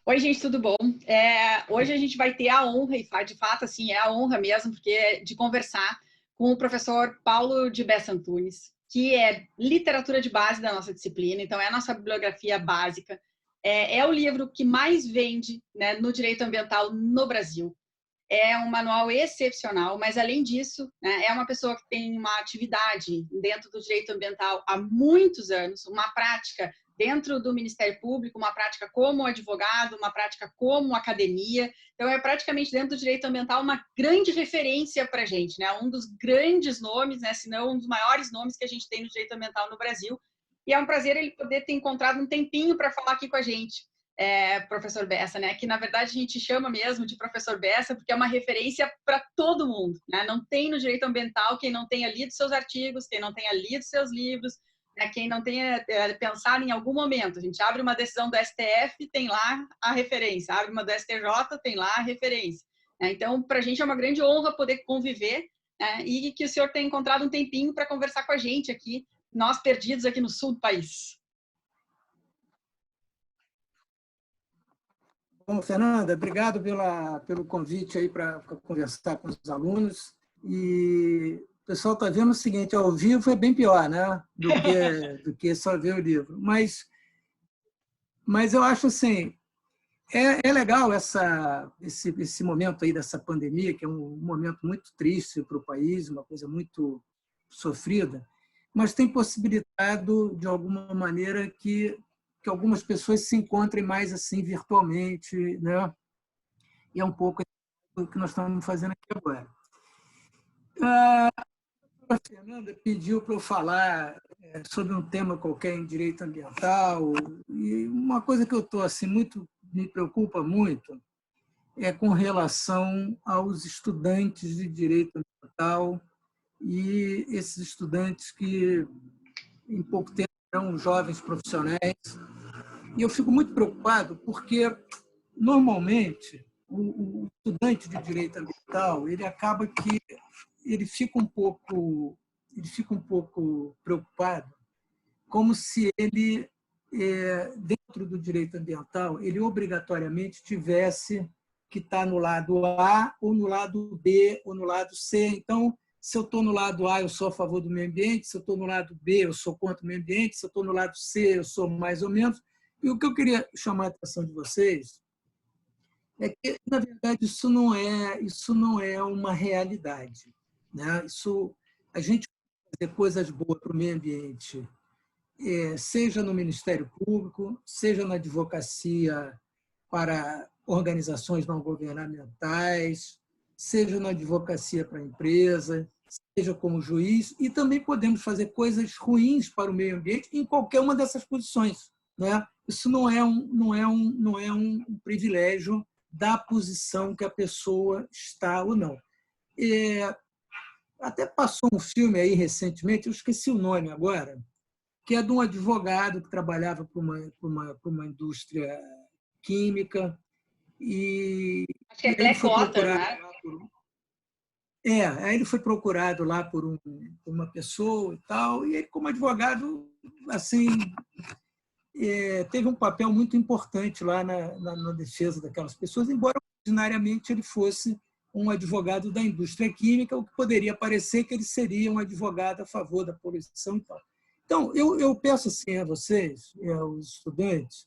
Oi, gente, tudo bom? Hoje a gente vai ter a honra, e de fato, assim, é a honra mesmo, porque de conversar com o professor Paulo de Bessa Antunes, que é literatura de base da nossa disciplina, então é a nossa bibliografia básica, é o livro que mais vende, né, no direito ambiental no Brasil. É um manual excepcional, mas além disso, né, é uma pessoa que tem uma atividade dentro do direito ambiental há muitos anos, uma prática dentro do Ministério Público, uma prática como advogado, uma prática como academia. Então, é praticamente dentro do direito ambiental uma grande referência para a gente, né? Um dos grandes nomes, né? Se não um dos maiores nomes que a gente tem no direito ambiental no Brasil. E é um prazer ele poder ter encontrado um tempinho para falar aqui com a gente. Professor Bessa, né? Que na verdade a gente chama mesmo de professor Bessa porque é uma referência para todo mundo, né? Não tem no direito ambiental quem não tenha lido seus artigos, quem não tenha lido seus livros, né? Quem não tenha pensado em algum momento. A gente abre uma decisão do STF, tem lá a referência, abre uma do STJ, tem lá a referência. Né? Então, para a gente é uma grande honra poder conviver, né? E que o senhor tenha encontrado um tempinho para conversar com a gente aqui, nós perdidos aqui no sul do país. Bom, Fernanda, obrigado pelo convite aí para conversar com os alunos. E o pessoal está vendo o seguinte, ao vivo é bem pior, né, do que só ver o livro. Mas eu acho assim, é legal esse momento aí dessa pandemia, que é um momento muito triste para o país, uma coisa muito sofrida, mas tem possibilitado, de alguma maneira, que algumas pessoas se encontrem mais assim virtualmente, né? E é um pouco o que nós estamos fazendo aqui agora. A Fernanda pediu para eu falar sobre um tema qualquer em direito ambiental, e uma coisa que eu estou assim me preocupa muito é com relação aos estudantes de direito ambiental e esses estudantes que em pouco tempo serão jovens profissionais. E eu fico muito preocupado porque normalmente o estudante de direito ambiental ele acaba que ele fica um pouco preocupado, como se ele dentro do direito ambiental ele obrigatoriamente tivesse que estar no lado A ou no lado B ou no lado C. Então, se eu estou no lado A, eu sou a favor do meio ambiente, se eu estou no lado B, eu sou contra o meio ambiente, se eu estou no lado C, eu sou mais ou menos. E o que eu queria chamar a atenção de vocês é que, na verdade, isso não é uma realidade, né? A gente fazer coisas boas para o meio ambiente, seja no Ministério Público, seja na advocacia para organizações não governamentais, seja na advocacia para a empresa, seja como juiz, e também podemos fazer coisas ruins para o meio ambiente em qualquer uma dessas posições, né? Isso não é um privilégio da posição que a pessoa está ou não. Até passou um filme aí recentemente, eu esqueci o nome agora, que é de um advogado que trabalhava para uma indústria química e Acho que é ele foi Blackwater, procurado né? lá aí ele foi procurado lá por uma pessoa e tal, e ele, como advogado, assim, teve um papel muito importante lá na defesa daquelas pessoas, embora ordinariamente ele fosse um advogado da indústria química, o que poderia parecer que ele seria um advogado a favor da poluição e tal. Então, eu peço assim a vocês, aos estudantes,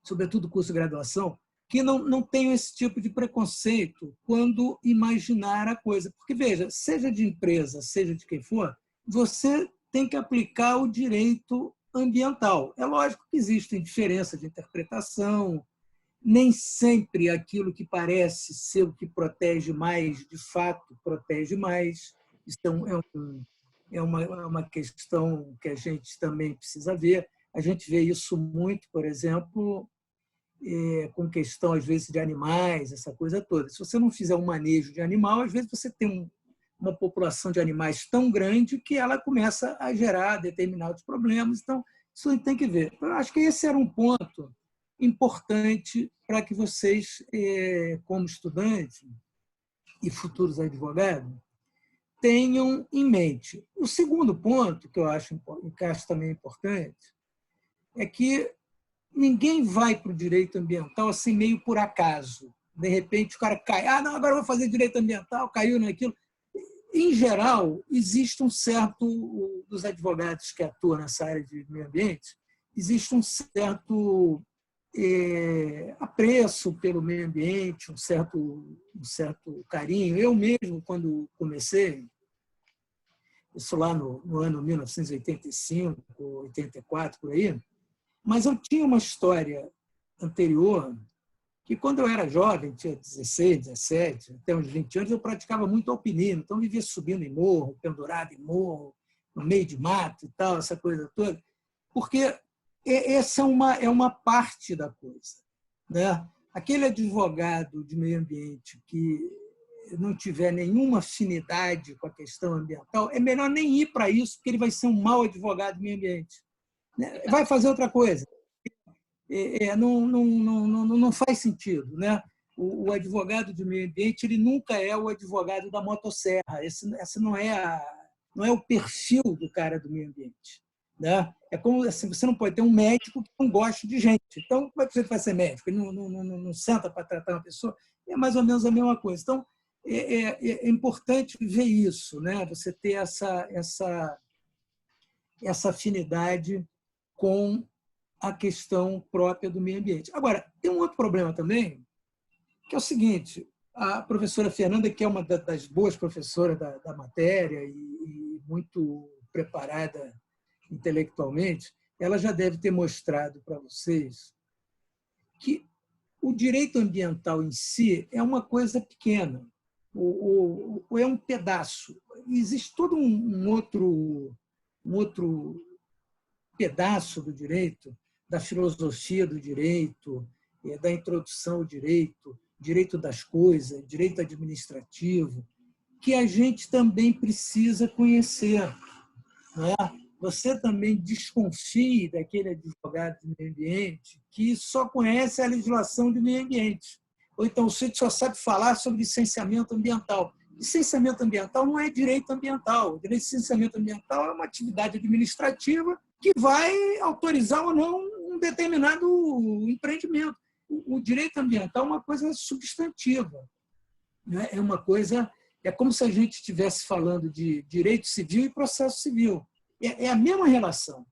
sobretudo do curso de graduação, que não tenham esse tipo de preconceito quando imaginar a coisa. Porque, veja, seja de empresa, seja de quem for, você tem que aplicar o direito ambiental. É lógico que existem diferenças de interpretação, nem sempre aquilo que parece ser o que protege mais, de fato, protege mais. Isso é uma questão que a gente também precisa ver. A gente vê isso muito, por exemplo, com questão, às vezes, de animais, essa coisa toda. Se você não fizer um manejo de animal, às vezes você tem uma população de animais tão grande que ela começa a gerar determinados problemas. Então, isso tem que ver. Eu acho que esse era um ponto importante para que vocês, como estudantes e futuros advogados, tenham em mente. O segundo ponto que eu acho também importante é que ninguém vai para o direito ambiental assim meio por acaso. De repente, o cara cai. Ah, não, agora eu vou fazer direito ambiental, caiu naquilo. Em geral, existe um certo, dos advogados que atuam nessa área de meio ambiente, existe um certo apreço pelo meio ambiente, um certo carinho. Eu mesmo, quando comecei, isso lá no ano 1985, 84, por aí, mas eu tinha uma história anterior que, quando eu era jovem, tinha 16, 17, até uns 20 anos, eu praticava muito alpinismo, então vivia subindo em morro, pendurado em morro, no meio de mato e tal, essa coisa toda, porque essa é uma parte da coisa, né? Aquele advogado de meio ambiente que não tiver nenhuma afinidade com a questão ambiental, é melhor nem ir para isso, porque ele vai ser um mau advogado de meio ambiente. Vai fazer outra coisa. Não faz sentido, né? O advogado de meio ambiente, ele nunca é o advogado da motosserra. Esse não é o perfil do cara do meio ambiente, né? É como assim, você não pode ter um médico que não goste de gente. Então, como é que você vai ser médico? Ele não senta para tratar uma pessoa. É mais ou menos a mesma coisa. Então, é importante ver isso, né? Você ter essa afinidade com a questão própria do meio ambiente. Agora, tem um outro problema também, que é o seguinte: a professora Fernanda, que é uma das boas professoras da matéria e muito preparada intelectualmente, ela já deve ter mostrado para vocês que o direito ambiental em si é uma coisa pequena, ou é um pedaço. Existe todo um outro pedaço do direito, da filosofia do direito, da introdução ao direito, direito das coisas, direito administrativo, que a gente também precisa conhecer, né? Você também desconfie daquele advogado de meio ambiente que só conhece a legislação de meio ambiente. Ou então, você só sabe falar sobre licenciamento ambiental. Licenciamento ambiental não é direito ambiental. O direito de licenciamento ambiental é uma atividade administrativa que vai autorizar ou não um determinado empreendimento. O direito ambiental é uma coisa substantiva, né? É uma coisa, é como se a gente estivesse falando de direito civil e processo civil. É a mesma relação,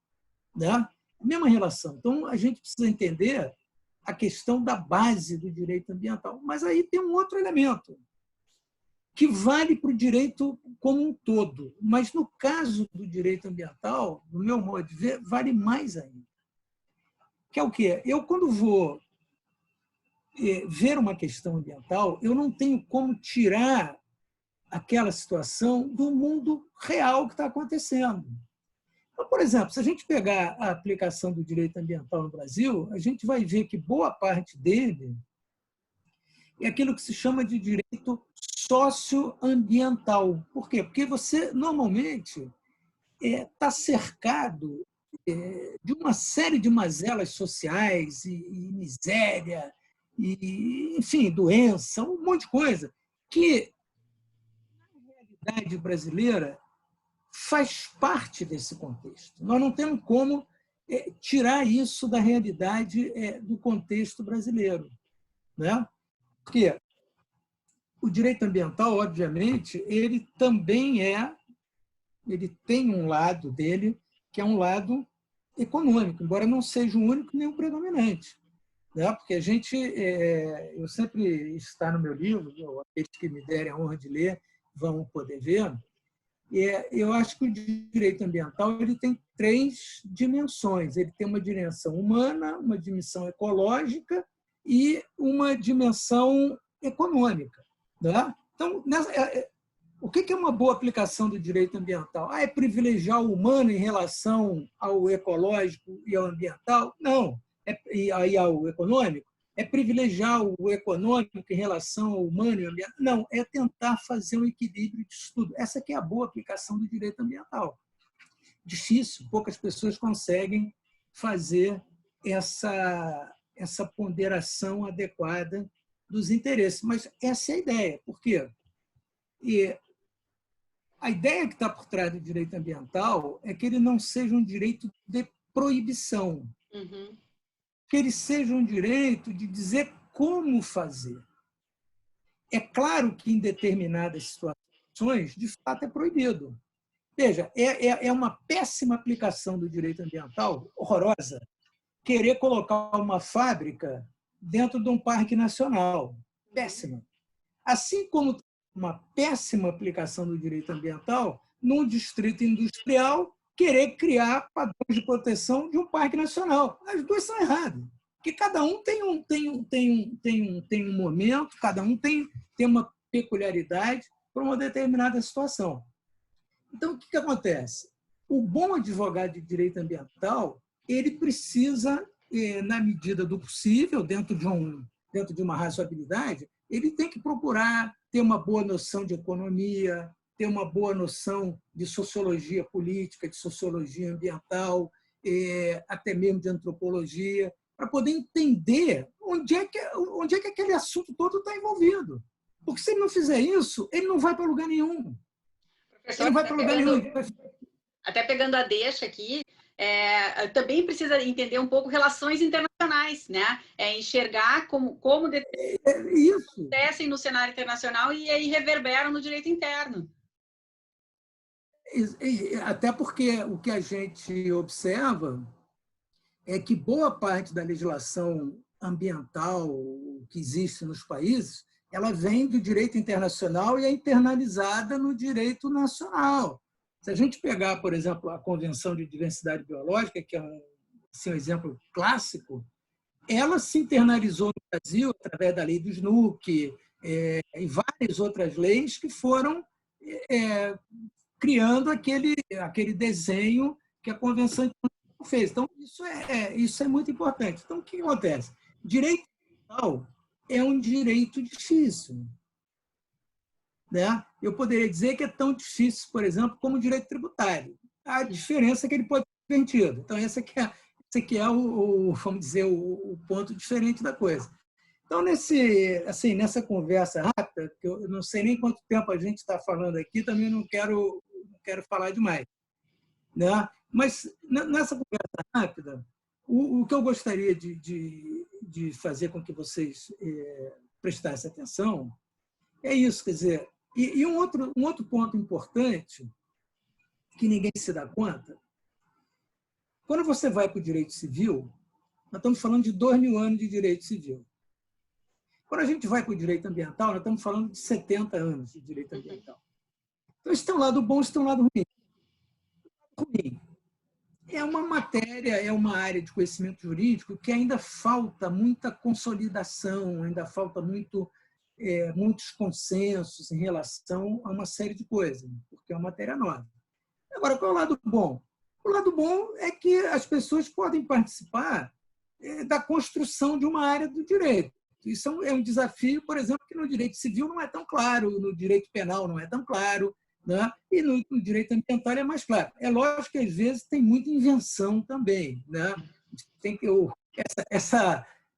né? A mesma relação. Então, a gente precisa entender a questão da base do direito ambiental. Mas aí tem um outro elemento que vale para o direito como um todo. Mas, no caso do direito ambiental, no meu modo de ver, vale mais ainda. Que é o quê? Eu, quando vou ver uma questão ambiental, eu não tenho como tirar aquela situação do mundo real que está acontecendo. Então, por exemplo, se a gente pegar a aplicação do direito ambiental no Brasil, a gente vai ver que boa parte dele é aquilo que se chama de direito socioambiental. Por quê? Porque você, normalmente, está cercado de uma série de mazelas sociais e miséria, enfim, doença, um monte de coisa, que, na realidade brasileira, faz parte desse contexto. Nós não temos como tirar isso da realidade do contexto brasileiro, né? Porque o direito ambiental, obviamente, ele também ele tem um lado dele que é um lado econômico, embora não seja o único nem o predominante, né? Porque a gente, eu sempre está no meu livro, aqueles que me derem a honra de ler vão poder ver. Eu acho que o direito ambiental ele tem três dimensões. Ele tem uma dimensão humana, uma dimensão ecológica e uma dimensão econômica, né? Então, o que é uma boa aplicação do direito ambiental? É privilegiar o humano em relação ao ecológico e ao ambiental? Não. E aí ao econômico? É privilegiar o econômico em relação ao humano e ao ambiental? Não, é tentar fazer um equilíbrio disso tudo. Essa que é a boa aplicação do direito ambiental. Difícil, poucas pessoas conseguem fazer essa ponderação adequada dos interesses, mas essa é a ideia. Por quê? A ideia que está por trás do direito ambiental é que ele não seja um direito de proibição. Uhum. que ele seja um direito de dizer como fazer. É claro que em determinadas situações, de fato, é proibido. Veja, é uma péssima aplicação do direito ambiental, horrorosa, querer colocar uma fábrica dentro de um parque nacional. Péssima. Assim como uma péssima aplicação do direito ambiental num distrito industrial querer criar padrões de proteção de um parque nacional. As duas são erradas. Porque cada um tem um momento, cada um tem uma peculiaridade para uma determinada situação. Então, o que acontece? O bom advogado de direito ambiental, ele precisa, na medida do possível, dentro de uma razoabilidade, ele tem que procurar ter uma boa noção de economia, ter uma boa noção de sociologia política, de sociologia ambiental, até mesmo de antropologia, para poder entender onde é que aquele assunto todo está envolvido. Porque se ele não fizer isso, ele não vai para lugar nenhum. Professor, ele não vai para lugar nenhum. Até pegando a deixa aqui, também precisa entender um pouco relações internacionais, né? Enxergar como acontecem no cenário internacional e aí reverberam no direito interno. Até porque o que a gente observa é que boa parte da legislação ambiental que existe nos países, ela vem do direito internacional e é internalizada no direito nacional. Se a gente pegar, por exemplo, a Convenção de Diversidade Biológica, que é um exemplo clássico, ela se internalizou no Brasil através da lei do SNUC e várias outras leis que foram criando aquele desenho que a Convenção fez. Então, isso é muito importante. Então, o que acontece? Direito ambiental é um direito difícil. Né? Eu poderia dizer que é tão difícil, por exemplo, como o direito tributário. A diferença é que ele pode ser invertido. Então, esse aqui é vamos dizer, o ponto diferente da coisa. Então, nessa conversa rápida, que eu não sei nem quanto tempo a gente está falando aqui, também não quero falar demais. Né? Mas, nessa conversa rápida, o que eu gostaria de fazer com que vocês prestassem atenção é isso, quer dizer, e um outro ponto importante que ninguém se dá conta, quando você vai para o direito civil, nós estamos falando de 2.000 anos de direito civil. Quando a gente vai para o direito ambiental, nós estamos falando de 70 anos de direito ambiental. Então, isso tem um lado bom, isso tem um lado ruim. Ruim. É uma matéria, é uma área de conhecimento jurídico que ainda falta muita consolidação, ainda falta muitos consensos em relação a uma série de coisas, porque é uma matéria nova. Agora, qual é o lado bom? O lado bom é que as pessoas podem participar da construção de uma área do direito. Isso é um desafio, por exemplo, que no direito civil não é tão claro, no direito penal não é tão claro, né? E no direito ambiental é mais claro. É lógico que, às vezes, tem muita invenção também. Né? Tem que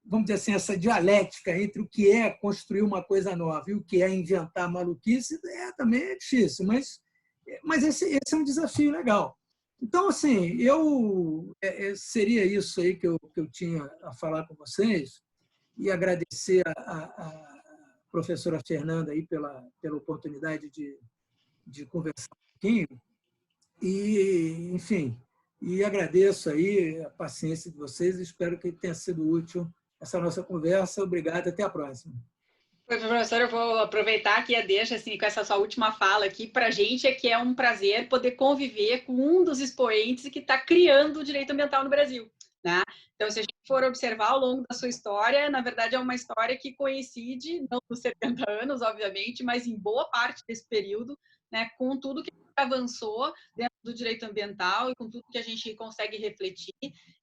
vamos dizer assim, essa dialética entre o que é construir uma coisa nova e o que é inventar maluquice também é difícil, mas esse é um desafio legal. Então, assim, seria isso aí que eu tinha a falar com vocês e agradecer a professora Fernanda aí pela oportunidade de conversar um pouquinho e, enfim, agradeço aí a paciência de vocês e espero que tenha sido útil essa nossa conversa. Obrigado, até a próxima. Professor, eu vou aproveitar aqui a deixa, assim, com essa sua última fala aqui. Para a gente é um prazer poder conviver com um dos expoentes que está criando o direito ambiental no Brasil. Né? Então, se a gente for observar ao longo da sua história, na verdade é uma história que coincide, não nos 70 anos, obviamente, mas em boa parte desse período, né, com tudo que avançou dentro do direito ambiental e com tudo que a gente consegue refletir.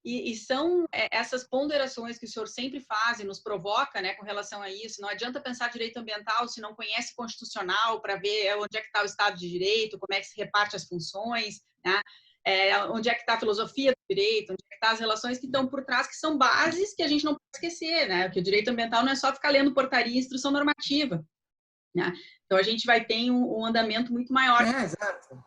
E são essas ponderações que o senhor sempre faz e nos provoca, né, com relação a isso. Não adianta pensar direito ambiental se não conhece constitucional para ver onde é que está o Estado de Direito, como é que se reparte as funções, né? Onde é que está a filosofia do direito, onde é que estão as relações que estão por trás, que são bases que a gente não pode esquecer, né? Porque o direito ambiental não é só ficar lendo portaria e instrução normativa, né? Então, a gente vai ter um andamento muito maior. Exato.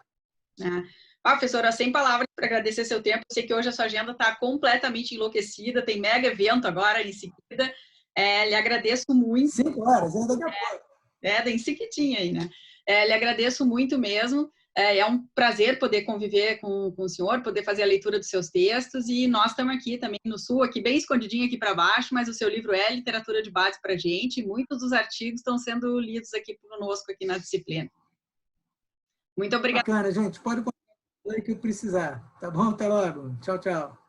Né? Professora, sem palavras para agradecer seu tempo. Eu sei que hoje a sua agenda está completamente enlouquecida, tem mega evento agora em seguida. Lhe agradeço muito. 5 horas, é daqui a pouco. Tem sequitinha aí, né? Lhe agradeço muito mesmo. É um prazer poder conviver com o senhor, poder fazer a leitura dos seus textos. E nós estamos aqui também no Sul, aqui bem escondidinho aqui para baixo, mas o seu livro é literatura de base para a gente. E muitos dos artigos estão sendo lidos aqui conosco aqui na disciplina. Muito obrigada. Bacana, gente. Pode contar o que precisar. Tá bom? Até logo. Tchau, tchau.